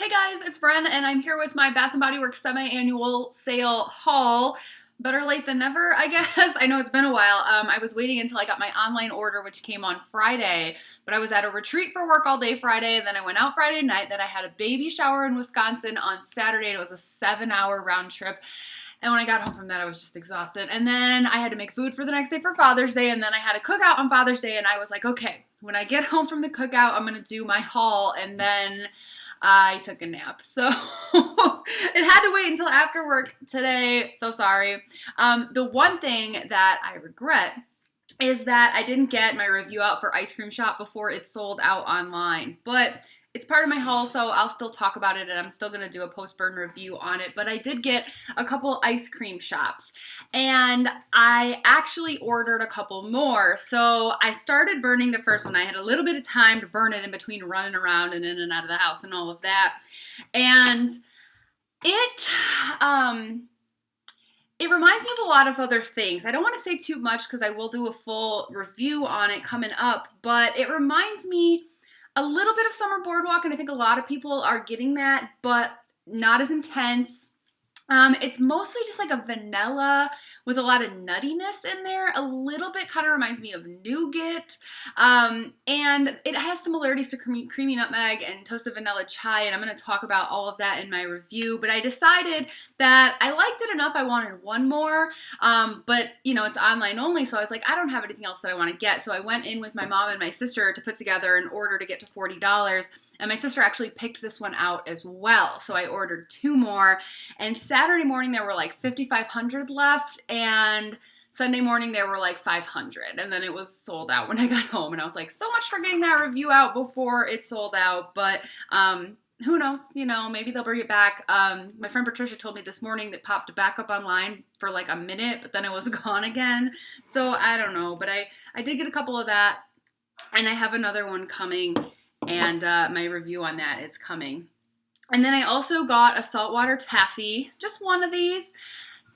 Hey guys, it's Bren, and I'm here with my Bath & Body Works semi-annual sale haul. Better late than never, I guess. I know it's been a while. I was waiting until I got my online order, which came on Friday, but I was at a retreat for work all day Friday, then I went out Friday night, then I had a baby shower in Wisconsin on Saturday, and it was a 7-hour round trip. And when I got home from that, I was just exhausted. And then I had to make food for the next day for Father's Day, and then I had a cookout on Father's Day, and I was like, okay, when I get home from the cookout, I'm going to do my haul, and then I took a nap. So it had to wait until after work today. So sorry. The one thing that I regret is that I didn't get my review out for Ice Cream Shop before it sold out online. But it's part of my haul, so I'll still talk about it, and I'm still going to do a post-burn review on it. But I did get a couple ice cream shops, and I actually ordered a couple more. So I started burning the first one. I had a little bit of time to burn it in between running around and in and out of the house and all of that. And it reminds me of a lot of other things. I don't want to say too much because I will do a full review on it coming up, but it reminds me a little bit of Summer Boardwalk, and I think a lot of people are getting that, but not as intense. It's mostly just like a vanilla with a lot of nuttiness in there. A little bit kind of reminds me of nougat. And it has similarities to creamy nutmeg and toasted vanilla chai, and I'm going to talk about all of that in my review. But I decided that I liked it enough. I wanted one more, but you know, it's online only, so I was like, I don't have anything else that I want to get. So I went in with my mom and my sister to put together an order to get to $40. And my sister actually picked this one out as well. So I ordered 2 more. And Saturday morning, there were like 5,500 left. And Sunday morning, there were like 500. And then it was sold out when I got home. And I was like, so much for getting that review out before it sold out. But who knows? You know, maybe they'll bring it back. My friend Patricia told me this morning that popped back up online for like a minute, but then it was gone again. So I don't know. But I did get a couple of that. And I have another one coming. And my review on that is coming. And then I also got a saltwater taffy, just one of these.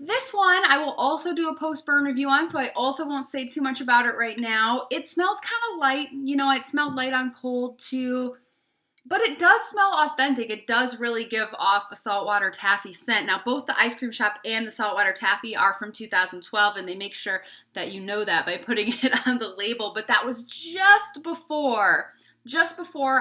This one I will also do a post-burn review on, so I also won't say too much about it right now. It smells kind of light. You know, it smelled light on cold too. But it does smell authentic. It does really give off a saltwater taffy scent. Now, both the ice cream shop and the saltwater taffy are from 2012, and they make sure that you know that by putting it on the label. But that was just before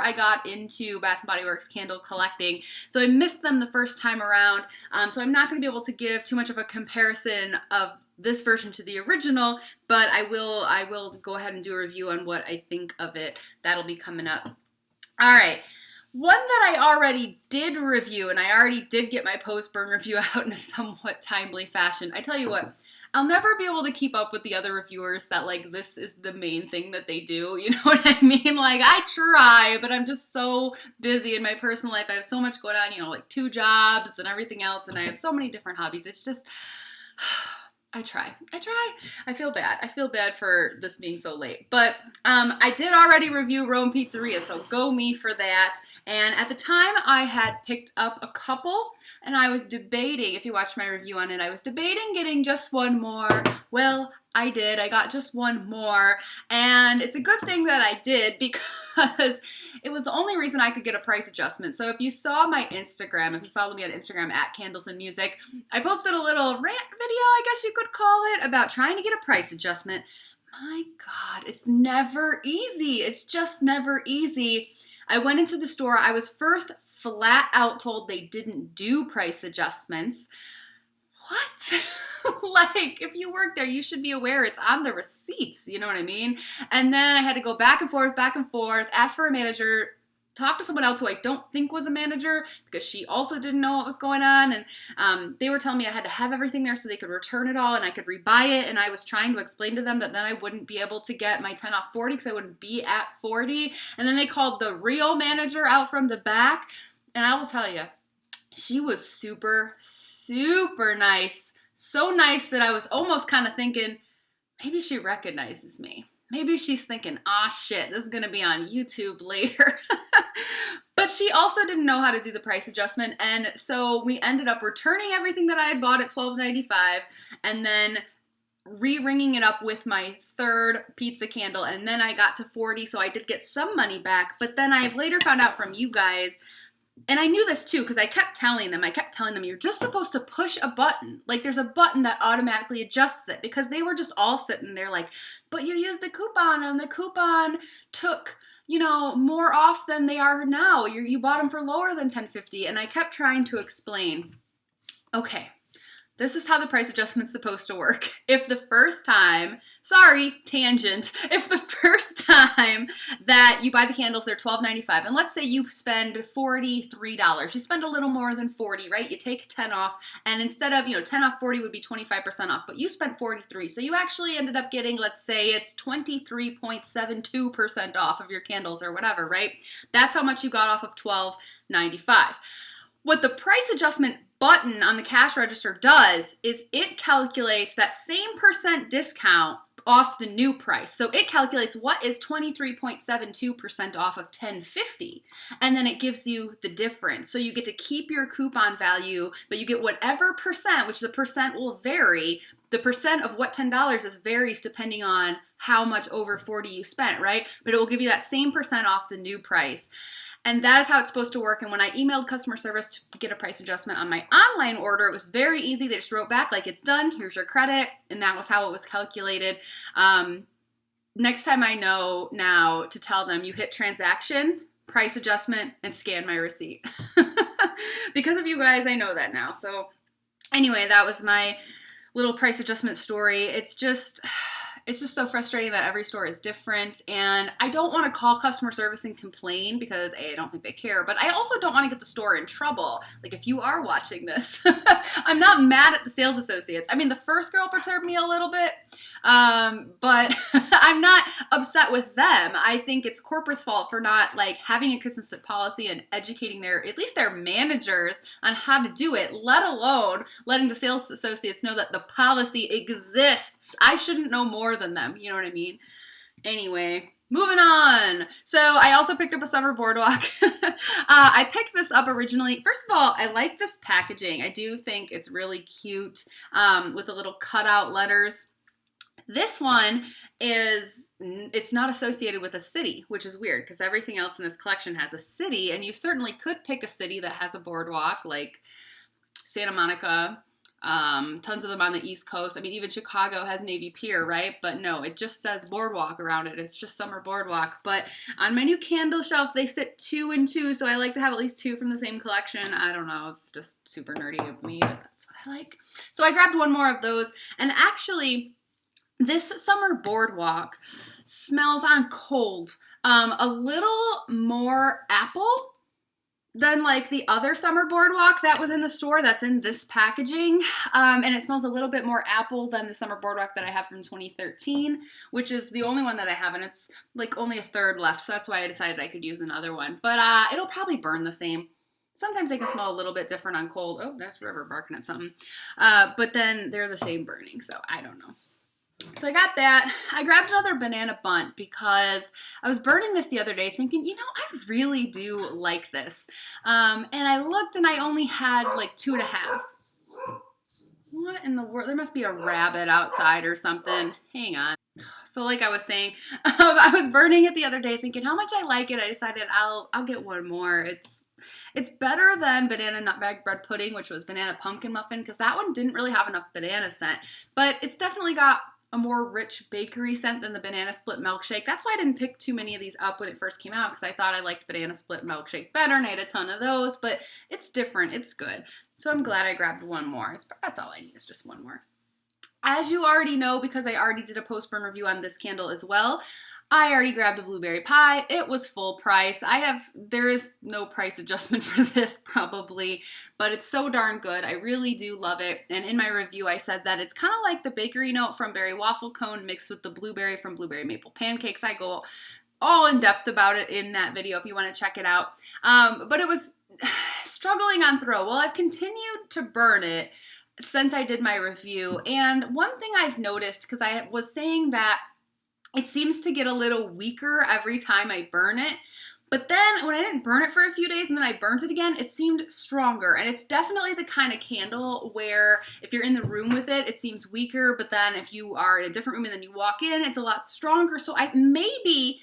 I got into Bath & Body Works candle collecting. So I missed them the first time around. So I'm not going to be able to give too much of a comparison of this version to the original, but I will go ahead and do a review on what I think of it. That'll be coming up. All right. One that I already did review, and I already did get my post-burn review out in a somewhat timely fashion. I tell you what, I'll never be able to keep up with the other reviewers that, like, this is the main thing that they do. You know what I mean? Like, I try, but I'm just so busy in my personal life. I have so much going on, you know, like 2 jobs and everything else, and I have so many different hobbies. It's just, I try. I feel bad. I feel bad for this being so late. But I did already review Rome Pizzeria, so go me for that. And at the time, I had picked up a couple, and I was debating, if you watched my review on it, I was debating getting just one more. Well, I did. I got just one more, and it's a good thing that I did because it was the only reason I could get a price adjustment. So if you saw my Instagram, if you follow me on Instagram at Candles and Music, I posted a little rant video, I guess you could call it, about trying to get a price adjustment. My God, it's never easy. It's just never easy. I went into the store. I was first flat out told they didn't do price adjustments. What? Like, if you work there, you should be aware it's on the receipts. You know what I mean? And then I had to go back and forth, ask for a manager, talk to someone else who I don't think was a manager because she also didn't know what was going on. And they were telling me I had to have everything there so they could return it all and I could rebuy it. And I was trying to explain to them that then I wouldn't be able to get my 10 off 40 because I wouldn't be at 40. And then they called the real manager out from the back. And I will tell you, she was super, super nice. So nice that I was almost kind of thinking, maybe she recognizes me. Maybe she's thinking, shit, this is going to be on YouTube later. But she also didn't know how to do the price adjustment. And so we ended up returning everything that I had bought at $12.95 and then re-ringing it up with my 3rd pizza candle. And then I got to $40, so I did get some money back. But then I've later found out from you guys And I knew this too because I kept telling them, you're just supposed to push a button. Like there's a button that automatically adjusts it, because they were just all sitting there like, but you used a coupon and the coupon took, more off than they are now. You bought them for lower than $10.50. And I kept trying to explain, okay, this is how the price adjustment's supposed to work. If the first time, if the first time that you buy the candles, they're $12.95, and let's say you spend $43, you spend a little more than 40, right? You take 10 off, and instead of, 10 off 40 would be 25% off, but you spent 43, so you actually ended up getting, let's say it's 23.72% off of your candles or whatever, right? That's how much you got off of $12.95. What the price adjustment button on the cash register does is it calculates that same percent discount off the new price. So it calculates what is 23.72% off of $10.50, and then it gives you the difference. So you get to keep your coupon value, but you get whatever percent, which the percent will vary. The percent of what $10 is varies depending on how much over 40 you spent, right? But it will give you that same percent off the new price. And that is how it's supposed to work. And when I emailed customer service to get a price adjustment on my online order, it was very easy. They just wrote back like, it's done, here's your credit. And that was how it was calculated. Next time I know now to tell them, you hit transaction, price adjustment, and scan my receipt. Because of you guys, I know that now. So anyway, that was my little price adjustment story. It's just so frustrating that every store is different, and I don't want to call customer service and complain because A, I don't think they care, but I also don't want to get the store in trouble. Like, if you are watching this, I'm not mad at the sales associates. I mean, the first girl perturbed me a little bit, but I'm not upset with them. I think it's corporate's fault for not having a consistent policy and educating at least their managers on how to do it, let alone letting the sales associates know that the policy exists. I shouldn't know more than them, you know what I mean? Anyway, moving on. So I also picked up a summer boardwalk. I picked this up originally. First of all, I like this packaging. I do think it's really cute with the little cutout letters. This one it's not associated with a city, which is weird because everything else in this collection has a city, and you certainly could pick a city that has a boardwalk like Santa Monica. Tons of them on the East Coast. I mean, even Chicago has Navy Pier, right? But no, it just says boardwalk around it. It's just summer boardwalk. But on my new candle shelf, they sit 2 and 2, so I like to have at least 2 from the same collection. I don't know. It's just super nerdy of me, but that's what I like. So I grabbed one more of those, and actually, this summer boardwalk smells on cold a little more apple than the other summer boardwalk that was in the store that's in this packaging. And it smells a little bit more apple than the summer boardwalk that I have from 2013, which is the only one that I have, and it's only a third left, so that's why I decided I could use another one. But it'll probably burn the same. Sometimes they can smell a little bit different on cold. Oh, that's River barking at something. But then they're the same burning, so I don't know. So I got that. I grabbed another banana Bundt because I was burning this the other day thinking, I really do like this. And I looked and I only had 2.5. What in the world? There must be a rabbit outside or something. Hang on. So I was saying, I was burning it the other day thinking how much I like it. I decided I'll get one more. It's better than banana nutmeg bread pudding, which was banana pumpkin muffin, because that one didn't really have enough banana scent. But it's definitely got a more rich bakery scent than the banana split milkshake. That's why I didn't pick too many of these up when it first came out, because I thought I liked banana split milkshake better, and I had a ton of those, but it's different. It's good. So I'm glad I grabbed one more. That's all I need is just one more. As you already know, because I already did a post-burn review on this candle as well, I already grabbed a blueberry pie. It was full price. There is no price adjustment for this probably, but it's so darn good. I really do love it. And in my review, I said that it's kind of like the bakery note from Berry Waffle Cone mixed with the blueberry from Blueberry Maple Pancakes. I go all in depth about it in that video if you want to check it out. But it was struggling on throw. Well, I've continued to burn it since I did my review. And one thing I've noticed, because I was saying that it seems to get a little weaker every time I burn it. But then when I didn't burn it for a few days and then I burnt it again, it seemed stronger. And it's definitely the kind of candle where if you're in the room with it, it seems weaker. But then if you are in a different room and then you walk in, it's a lot stronger. So maybe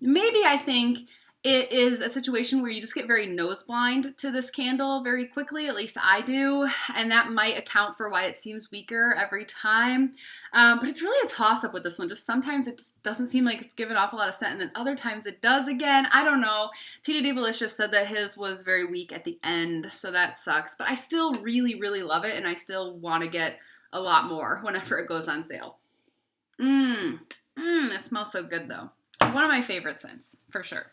I think it is a situation where you just get very nose blind to this candle very quickly, at least I do, and that might account for why it seems weaker every time. But it's really a toss-up with this one. Just sometimes it just doesn't seem like it's giving off a lot of scent, and then other times it does again. I don't know. Tina Delicious said that his was very weak at the end, so that sucks. But I still really, really love it, and I still want to get a lot more whenever it goes on sale. It smells so good, though. One of my favorite scents, for sure.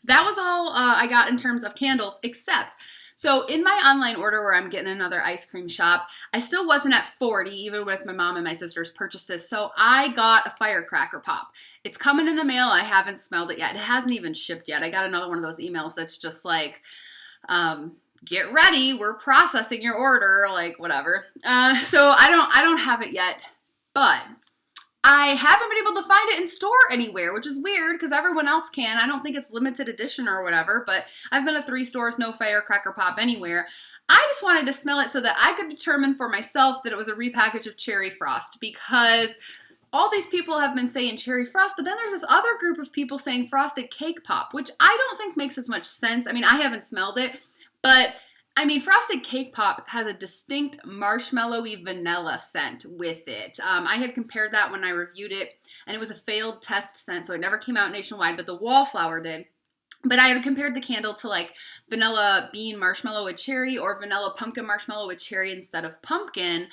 That was all I got in terms of candles, except, so in my online order where I'm getting another ice cream shop, I still wasn't at 40, even with my mom and my sister's purchases, so I got a Firecracker Pop. It's coming in the mail. I haven't smelled it yet. It hasn't even shipped yet. I got another one of those emails that's just like, get ready, we're processing your order, like whatever. So I don't have it yet, but I haven't been able to find it in store anywhere, which is weird because everyone else can. I don't think it's limited edition or whatever, but I've been to 3 stores, no Firecracker Pop anywhere. I just wanted to smell it so that I could determine for myself that it was a repackage of Cherry Frost, because all these people have been saying Cherry Frost, but then there's this other group of people saying Frosted Cake Pop, which I don't think makes as much sense. I mean, I haven't smelled it, but I mean, Frosted Cake Pop has a distinct marshmallowy vanilla scent with it. I had compared that when I reviewed it, and it was a failed test scent, so it never came out nationwide, but the Wallflower did. But I had compared the candle to like vanilla bean marshmallow with cherry or vanilla pumpkin marshmallow with cherry instead of pumpkin.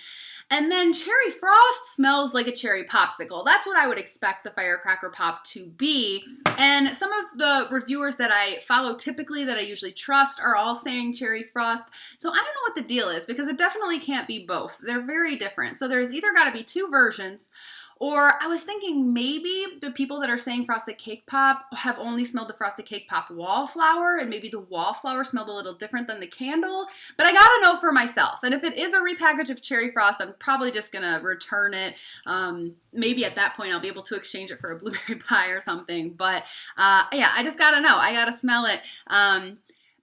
And then Cherry Frost smells like a cherry popsicle. That's what I would expect the Firecracker Pop to be. And some of the reviewers that I follow typically, that I usually trust, are all saying Cherry Frost. So I don't know what the deal is, because it definitely can't be both. They're very different. So there's either got to be 2 versions, or I was thinking maybe the people that are saying Frosted Cake Pop have only smelled the Frosted Cake Pop Wallflower, and maybe the Wallflower smelled a little different than the candle. But I gotta know for myself. And if it is a repackage of Cherry Frost, I'm probably just gonna return it. Maybe at that point I'll be able to exchange it for a blueberry pie or something. But yeah, I just gotta know. I gotta smell it.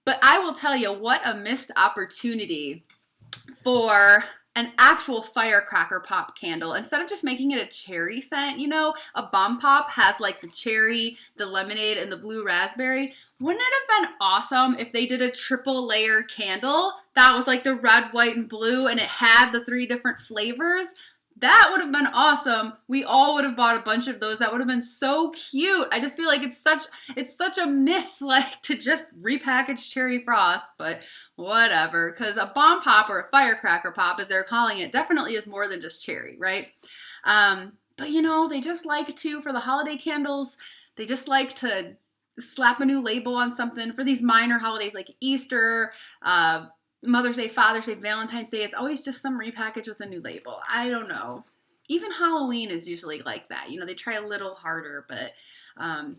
But I will tell you, what a missed opportunity for an actual Firecracker Pop candle. Instead of just making it a cherry scent, you know, a Bomb Pop has like the cherry, the lemonade, and the blue raspberry. Wouldn't it have been awesome if they did a triple layer candle that was like the red, white, and blue, and it had the 3 different flavors? That would have been awesome. We all would have bought a bunch of those. That would have been so cute. I just feel like it's such a miss, like, to just repackage Cherry Frost, but whatever. Because a Bomb Pop, or a Firecracker Pop, as they're calling it, definitely is more than just cherry, right? But you know, they just like to, for the holiday candles, they just like to slap a new label on something for these minor holidays like Easter, Mother's Day, Father's Day, Valentine's Day. It's always just some repackage with a new label. I don't know. Even Halloween is usually like that. You know, they try a little harder, but I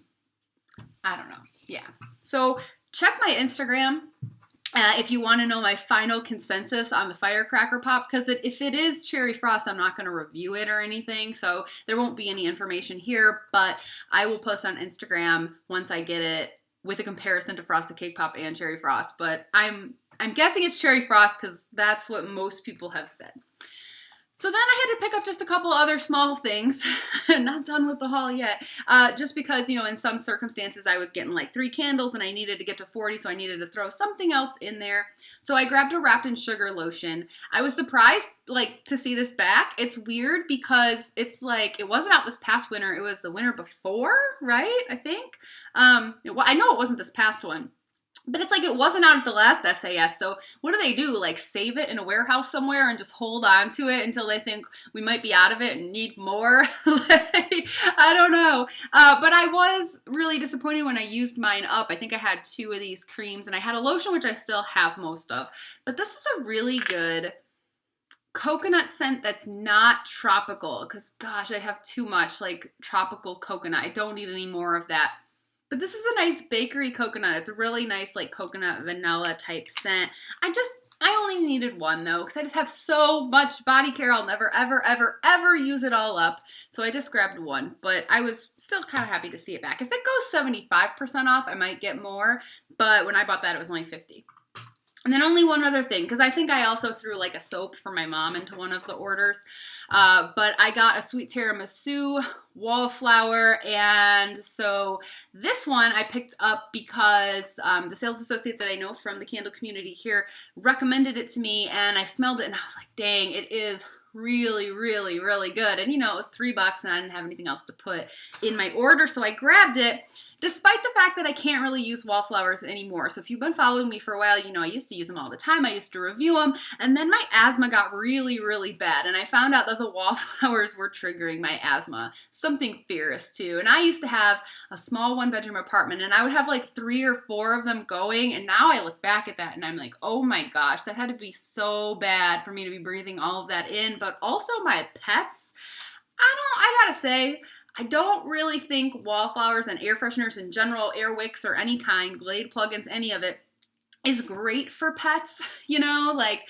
don't know. Yeah. So check my Instagram if you want to know my final consensus on the Firecracker Pop, because if it is Cherry Frost, I'm not going to review it or anything, so there won't be any information here, but I will post on Instagram once I get it with a comparison to Frosted Cake Pop and Cherry Frost, but I'm guessing it's Cherry Frost because that's what most people have said. So then I had to pick up just a couple other small things. Not done with the haul yet. Just because, you know, in some circumstances I was getting like 3 candles and I needed to get to 40, so I needed to throw something else in there. So I grabbed a Wrapped in Sugar lotion. I was surprised, like, to see this back. It's weird because it's like, it wasn't out this past winter. It was the winter before, right? I think. I know it wasn't this past one. But it's like it wasn't out at the last SAS, so what do? Like save it in a warehouse somewhere and just hold on to it until they think we might be out of it and need more? I don't know. But I was really disappointed when I used mine up. I think I had 2 of these creams, and I had a lotion, which I still have most of. But this is a really good coconut scent that's not tropical, because gosh, I have too much like tropical coconut. I don't need any more of that. But this is a nice bakery coconut. It's a really nice like coconut vanilla type scent. I only needed 1 though, because I just have so much body care. I'll never, ever, ever, ever use it all up. So I just grabbed 1, but I was still kind of happy to see it back. If it goes 75% off, I might get more. But when I bought that, it was only 50. And then only one other thing, because I think I also threw like a soap for my mom into one of the orders. But I got a sweet tiramisu, Wallflower, and so this one I picked up because the sales associate that I know from the candle community here recommended it to me, and I smelled it and I was like, dang, it is really, really, really good. And you know, it was $3 and I didn't have anything else to put in my order, so I grabbed it. Despite the fact that I can't really use Wallflowers anymore. So if you've been following me for a while, you know I used to use them all the time. I used to review them. And then my asthma got really, really bad. And I found out that the Wallflowers were triggering my asthma. Something fierce too. And I used to have a small 1-bedroom apartment. And I would have like 3 or 4 of them going. And now I look back at that and I'm like, oh my gosh, that had to be so bad for me to be breathing all of that in. But also my pets. I gotta say, I don't really think Wallflowers and air fresheners in general, air wicks or any kind, Glade plugins, any of it, is great for pets. You know, like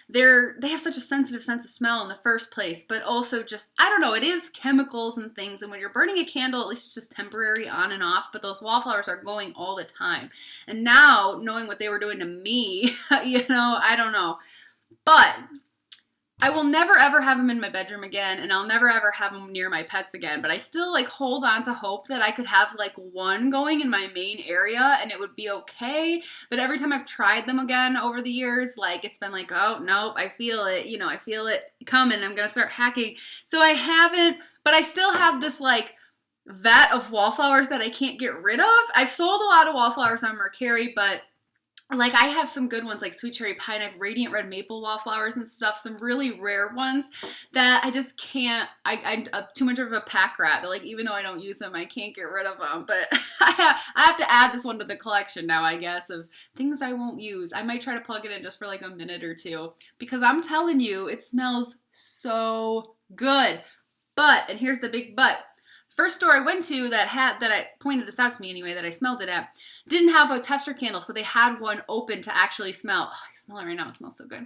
they have such a sensitive sense of smell in the first place, but also just, I don't know, it is chemicals and things. And when you're burning a candle, at least it's just temporary on and off, but those Wallflowers are going all the time. And now knowing what they were doing to me, you know, I don't know. But I will never ever have them in my bedroom again, and I'll never ever have them near my pets again, but I still like hold on to hope that I could have like one going in my main area and it would be okay. But every time I've tried them again over the years, like it's been like, oh nope, I feel it, you know, I feel it coming, I'm gonna start hacking. So I haven't, but I still have this like vat of Wallflowers that I can't get rid of. I've sold a lot of Wallflowers on Mercari, but like I have some good ones like Sweet Cherry Pie, and I have Radiant Red Maple Wallflowers and stuff, some really rare ones that I just can't, I'm too much of a pack rat. Like even though I don't use them, I can't get rid of them. But I have to add this one to the collection now, I guess, of things I won't use. I might try to plug it in just for like a minute or two because I'm telling you, it smells so good. But, and here's the big but, first store I went to that I pointed this out to me anyway, that I smelled it at, didn't have a tester candle, so they had one open to actually smell. Oh, I smell it right now, it smells so good.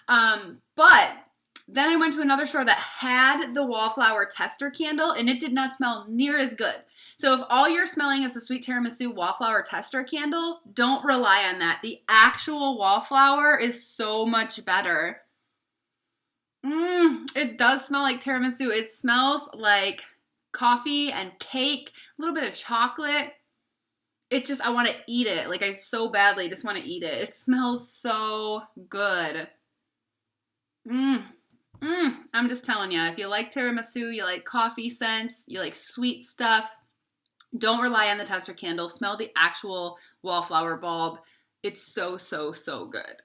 But then I went to another store that had the Wallflower tester candle, and it did not smell near as good. So if all you're smelling is the Sweet Tiramisu Wallflower tester candle, don't rely on that. The actual Wallflower is so much better. It does smell like tiramisu. It smells like coffee and cake, a little bit of chocolate. It just, I want to eat it. Like I so badly just want to eat it. It smells so good. I'm just telling you, if you like tiramisu, you like coffee scents, you like sweet stuff, don't rely on the tester candle. Smell the actual Wallflower bulb. It's so, so, so good.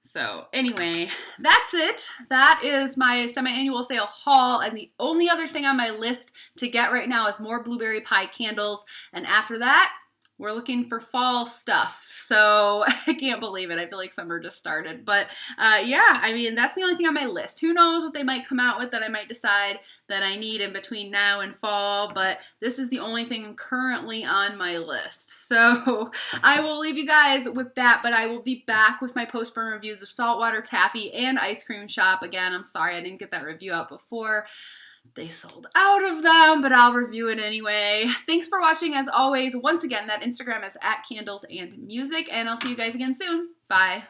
So anyway, that's it. That is my semi-annual sale haul, and the only other thing on my list to get right now is more blueberry pie candles, and after that, we're looking for fall stuff. So I can't believe it. I feel like summer just started. But yeah, I mean, that's the only thing on my list. Who knows what they might come out with that I might decide that I need in between now and fall. But this is the only thing currently on my list. So I will leave you guys with that. But I will be back with my post-burn reviews of Saltwater, Taffy, and Ice Cream Shop. Again, I'm sorry I didn't get that review out before. They sold out of them, but I'll review it anyway. Thanks for watching as always. Once again, that Instagram is @candlesandmusic, and I'll see you guys again soon. Bye.